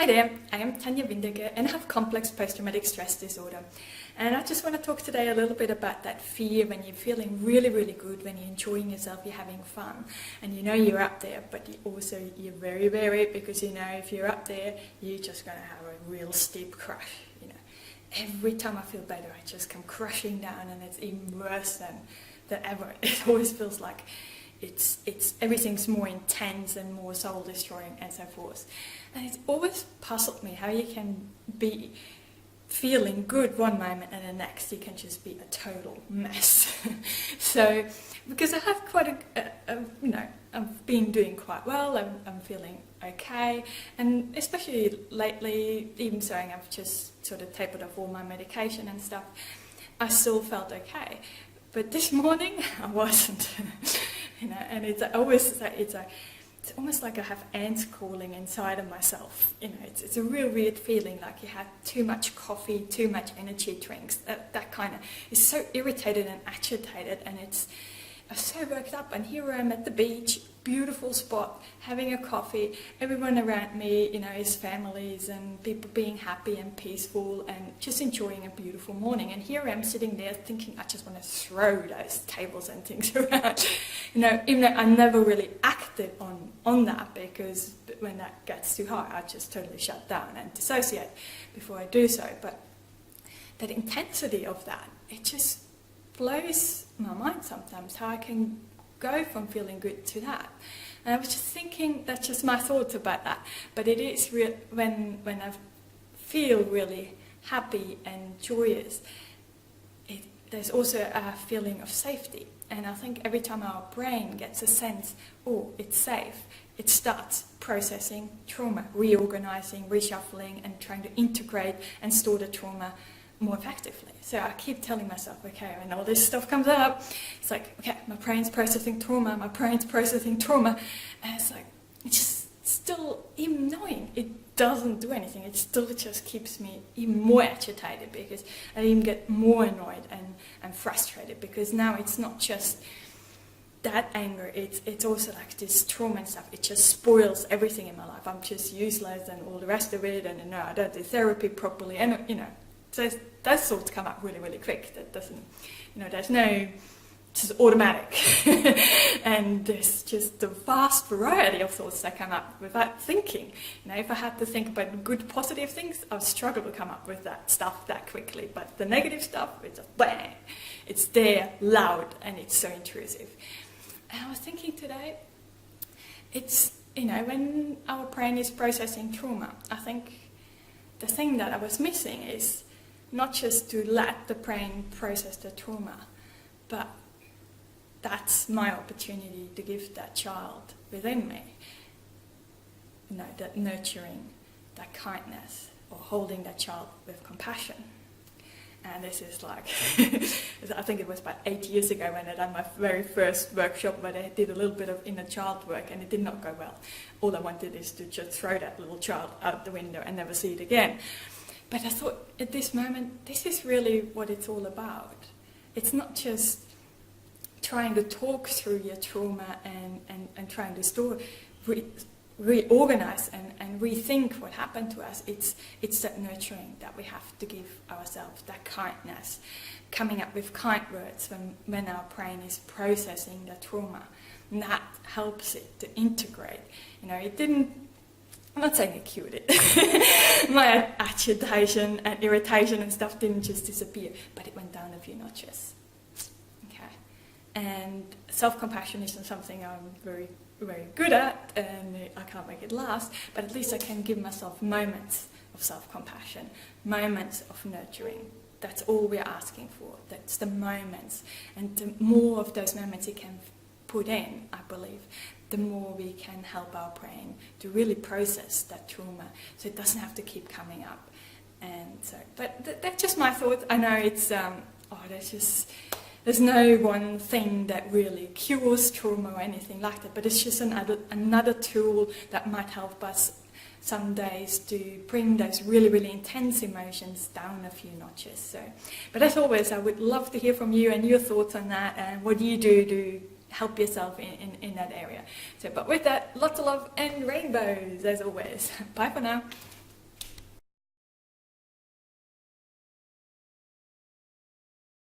Hi there, I am Tanya Windiger and I have complex post-traumatic stress disorder. And I just want to talk today a little bit about that fear when you're feeling really, really good, when you're enjoying yourself, you're having fun, and you know you're up there, but you're very wary because you know if you're up there, you're just going to have a real steep crash. You know, every time I feel better, I just come crashing down, and it's even worse than ever. It always feels like it's everything's more intense and more soul destroying and so forth. And it's always puzzled me how you can be feeling good one moment and the next you can just be a total mess. So because I have quite I've been doing quite well, I'm feeling okay, and especially lately, even so I've just sort of tapered off all my medication and stuff, I still felt okay. But this morning I wasn't. And it's almost like I have ants crawling inside of myself. It's a real weird feeling, like you had too much coffee, too much energy drinks. That kind of is so irritated and agitated, and I'm so worked up. And here I am at the beach, beautiful spot, having a coffee. Everyone around me, is families and people being happy and peaceful and just enjoying a beautiful morning. And here I am sitting there thinking, I just want to throw those tables and things around. Even though I never really acted on that, because when that gets too high, I just totally shut down and dissociate before I do so. But that intensity of that, it just blows my mind sometimes, how I can go from feeling good to that. And I was just thinking, that's just my thoughts about that, but it is real when I feel really happy and joyous, there's also a feeling of safety. And I think every time our brain gets a sense, oh, it's safe, it starts processing trauma, reorganizing, reshuffling, and trying to integrate and store the trauma more effectively. So I keep telling myself, okay, when all this stuff comes up, it's like, okay, my brain's processing trauma, and it's like, it's just still, even knowing it doesn't do anything, it still just keeps me even more agitated, because I even get more annoyed and frustrated, because now it's not just that anger, it's also like this trauma and stuff. It just spoils everything in my life. I'm just useless and all the rest of it, and I don't do therapy properly, and so those thoughts come up really, really quick. That doesn't, there's no, it's just automatic. And there's just a vast variety of thoughts that come up without thinking. If I had to think about good, positive things, I would struggle to come up with that stuff that quickly. But the negative stuff, it's just bang. It's there, loud, and it's so intrusive. And I was thinking today, it's, when our brain is processing trauma, I think the thing that I was missing is not just to let the brain process the trauma, but that's my opportunity to give that child within me, that nurturing, that kindness, or holding that child with compassion. And this is like, I think it was about 8 years ago when I done my very first workshop where I did a little bit of inner child work, and it did not go well. All I wanted is to just throw that little child out the window and never see it again. But I thought at this moment, this is really what it's all about. It's not just trying to talk through your trauma and trying to reorganize and rethink what happened to us. It's that nurturing that we have to give ourselves, that kindness, coming up with kind words when our brain is processing the trauma. And that helps it to integrate. It didn't, I'm not saying it cured it. My agitation and irritation and stuff didn't just disappear, but it went down a few notches. Okay. And self-compassion isn't something I'm very, very good at, and I can't make it last, but at least I can give myself moments of self-compassion, moments of nurturing. That's all we're asking for. That's the moments. And the more of those moments you can put in, I believe, the more we can help our brain to really process that trauma, so it doesn't have to keep coming up. And so, but that's just my thoughts. I know it's there's no one thing that really cures trauma or anything like that, but it's just another tool that might help us some days to bring those really, really intense emotions down a few notches. So, but as always, I would love to hear from you and your thoughts on that, and what you do to help yourself in that area. So, but with that, lots of love and rainbows as always. Bye for now.